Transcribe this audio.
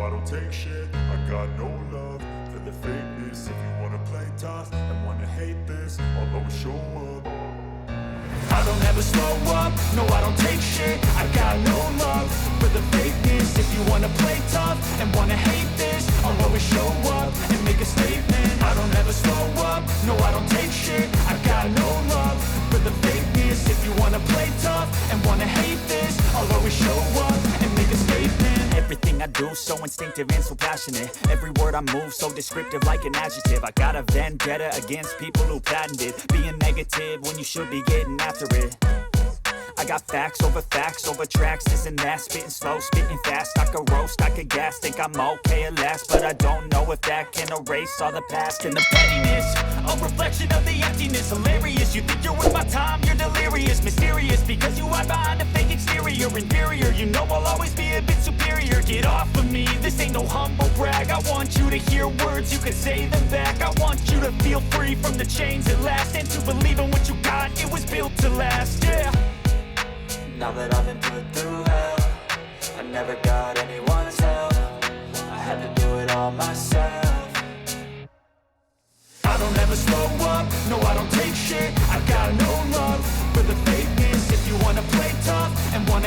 I don't take shit. I got no love for the fakeness. If you wanna play tough and wanna hate this, I'll always show up. I don't ever slow up, no I don't take shit. I got no love for the fakeness. If you wanna play tough and wanna hate this, I'll always show up and make a statement. I don't ever slow up, no I don't take shit. I got no love for the fakeness. If you wanna play tough and wanna hate this, I'll always show up and make a statement. Everything I do so instinctive and so passionate. Every word I move so descriptive like an adjective. I got a vendetta against people who patented being negative when you should be getting after it. I got facts over tracks, this and that. Spitting slow, spitting fast. I could roast, I could gas. Think I'm okay at last, but I don't know if that can erase all the past. And the pettiness, a reflection of the emptiness. Hilarious, you think you're worth my time, you're delirious. Mysterious, because you hide behind a fake exterior. Inferior, you know I'll always be a bit superior. Get off of me, this ain't no humble brag. I want you to hear words, you can say them back. I want you to feel free from the chains at last, and to believe in what you got, it was built to last, yeah. Now that I've been put through hell, I never got anyone's help. I had to do it all myself.